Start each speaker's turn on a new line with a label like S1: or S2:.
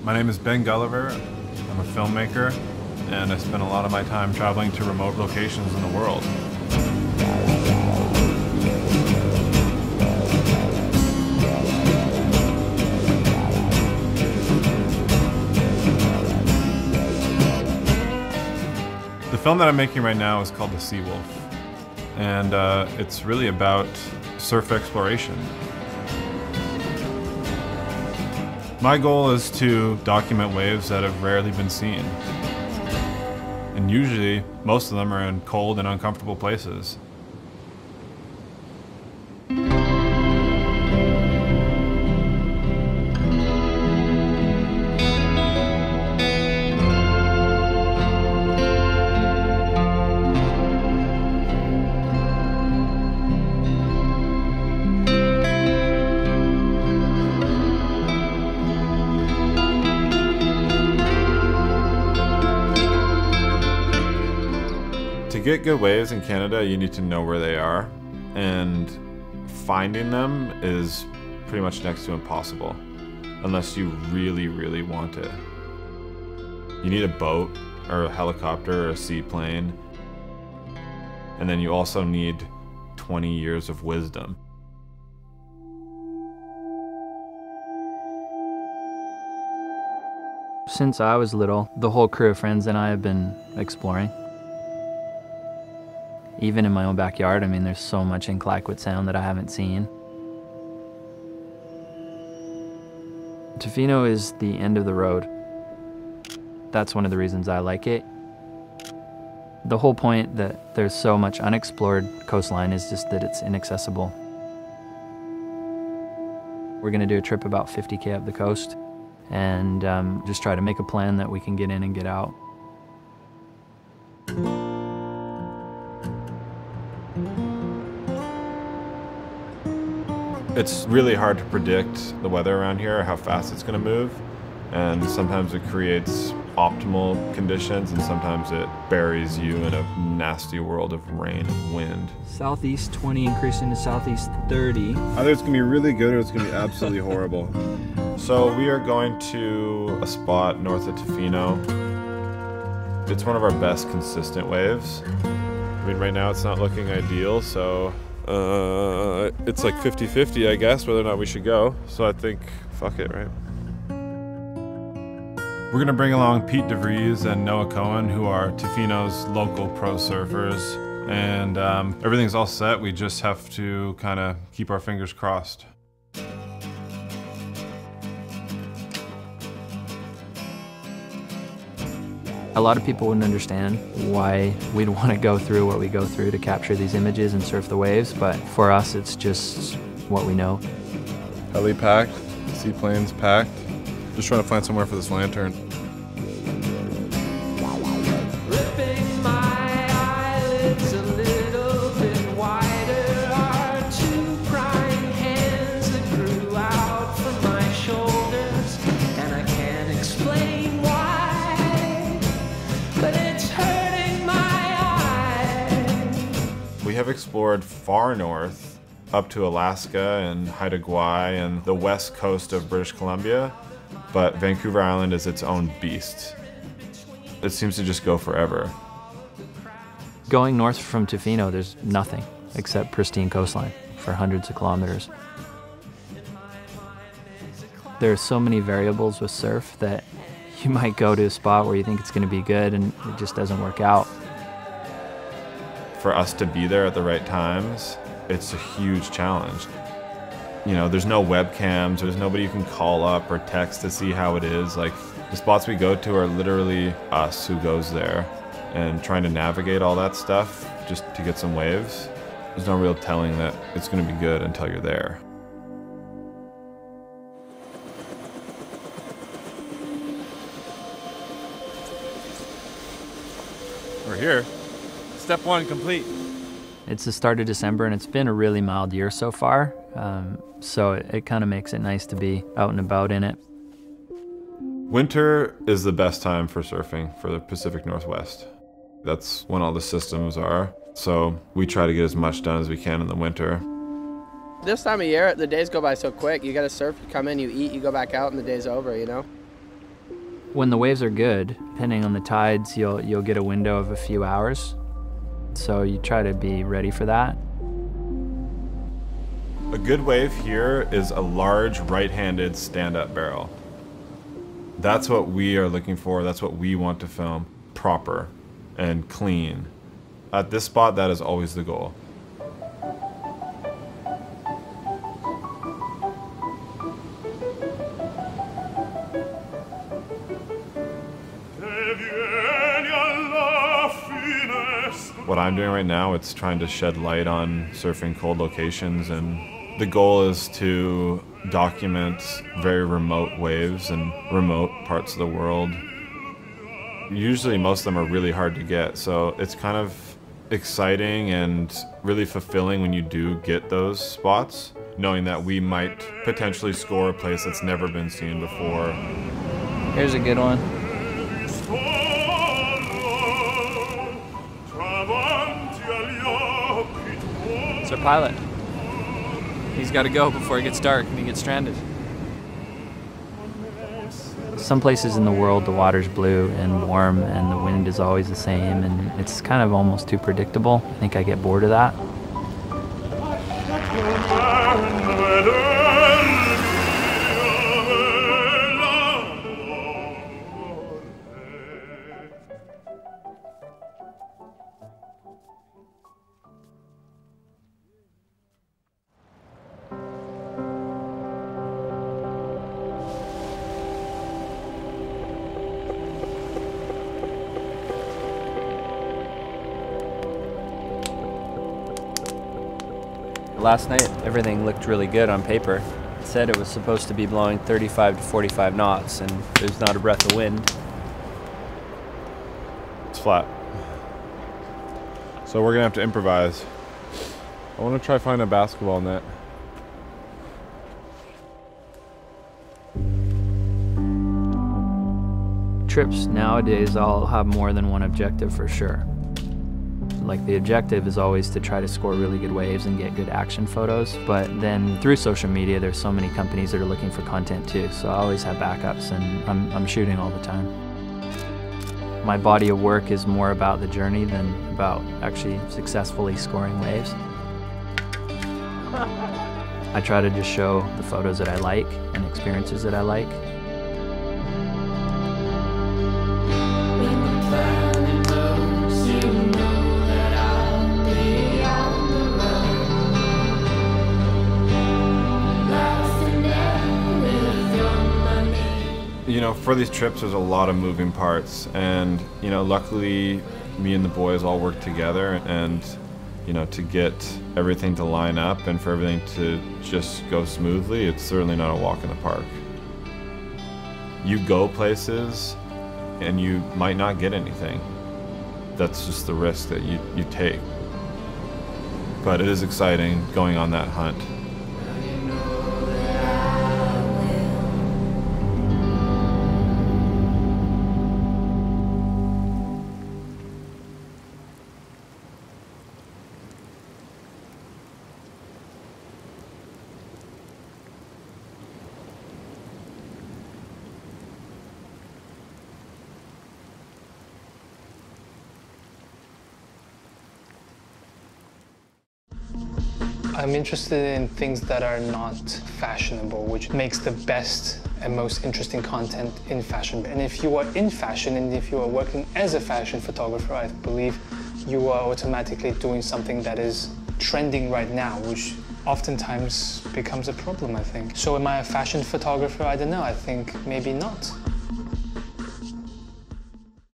S1: My name is Ben Gulliver. I'm a filmmaker, and I spend a lot of my time traveling to remote locations in the world. The film that I'm making right now is called The Sea Wolf, and it's really about surf exploration. My goal is to document waves that have rarely been seen. And usually, most of them are in cold and uncomfortable places. To get good waves in Canada, you need to know where they are, and finding them is pretty much next to impossible, unless you really, really want it. You need a boat, or a helicopter, or a seaplane, and then you also need 20 years of wisdom.
S2: Since I was little, the whole crew of friends and I have been exploring. Even in my own backyard, I mean, there's so much in Clayoquot Sound that I haven't seen. Tofino is the end of the road. That's one of the reasons I like it. The whole point that there's so much unexplored coastline is just that it's inaccessible. We're gonna do a trip about 50K up the coast and just try to make a plan that we can get in and get out.
S1: It's really hard to predict the weather around here, how fast it's going to move, and sometimes it creates optimal conditions and sometimes it buries you in a nasty world of rain and wind.
S3: Southeast 20 increasing to southeast 30.
S1: Either it's going to be really good or it's going to be absolutely horrible. So we are going to a spot north of Tofino. It's one of our best consistent waves. I mean, right now it's not looking ideal, so it's like 50-50, I guess, whether or not we should go. So I think, fuck it, right? We're gonna bring along Pete DeVries and Noah Cohen, who are Tofino's local pro surfers. And everything's all set. We just have to kind of keep our fingers crossed.
S2: A lot of people wouldn't understand why we'd want to go through what we go through to capture these images and surf the waves, but for us it's just what we know.
S1: Heli packed, seaplanes packed. Just trying to find somewhere for this lantern.
S4: Ripping my eyelids a little bit wider are two crying hands that grew out from my shoulders, and I can't explain why, but it's hurting my eyes.
S1: We have explored far north, up to Alaska and Haida Gwaii and the west coast of British Columbia, but Vancouver Island is its own beast. It seems to just go forever.
S2: Going north from Tofino, there's nothing except pristine coastline for hundreds of kilometers. There are so many variables with surf that you might go to a spot where you think it's going to be good and it just doesn't work out.
S1: For us to be there at the right times, it's a huge challenge. You know, there's no webcams, there's nobody you can call up or text to see how it is. Like, the spots we go to are literally us who goes there, and trying to navigate all that stuff just to get some waves. There's no real telling that it's going to be good until you're there. We're here. Step one complete.
S2: It's the start of December and it's been a really mild year so far, so it kind of makes it nice to be out and about in it.
S1: Winter is the best time for surfing for the Pacific Northwest. That's when all the systems are, so we try to get as much done as we can in the winter.
S5: This time of year, the days go by so quick. You gotta surf, you come in, you eat, you go back out, and the day's over, you know?
S2: When the waves are good, depending on the tides, you'll get a window of a few hours. So you try to be ready for that.
S1: A good wave here is a large right-handed stand-up barrel. That's what we are looking for. That's what we want to film. Proper and clean. At this spot, that is always the goal. What I'm doing right now, it's trying to shed light on surfing cold locations, and the goal is to document very remote waves and remote parts of the world. Usually most of them are really hard to get, so it's kind of exciting and really fulfilling when you do get those spots, knowing that we might potentially score a place that's never been seen before.
S3: Here's a good one. It's our pilot. He's got to go before it gets dark and he gets stranded.
S2: Some places in the world the water's blue and warm and the wind is always the same, and it's kind of almost too predictable. I think I get bored of that.
S3: Last night, everything looked really good on paper. It said it was supposed to be blowing 35 to 45 knots, and there's not a breath of wind.
S1: It's flat. So we're gonna have to improvise. I wanna try find a basketball net.
S2: Trips nowadays all have more than one objective for sure. Like, the objective is always to try to score really good waves and get good action photos, but then through social media there's so many companies that are looking for content too, so I always have backups, and I'm shooting all the time. My body of work is more about the journey than about actually successfully scoring waves. I try to just show the photos that I like and experiences that I like.
S1: You know, for these trips there's a lot of moving parts, and you know, luckily me and the boys all work together, and you know, to get everything to line up and for everything to just go smoothly, it's certainly not a walk in the park. You go places and you might not get anything. That's just the risk that you take. But it is exciting going on that hunt.
S5: I'm interested in things that are not fashionable, which makes the best and most interesting content in fashion. And if you are in fashion and if you are working as a fashion photographer, I believe you are automatically doing something that is trending right now, which oftentimes becomes a problem, I think. So am I a fashion photographer? I don't know, I think maybe not.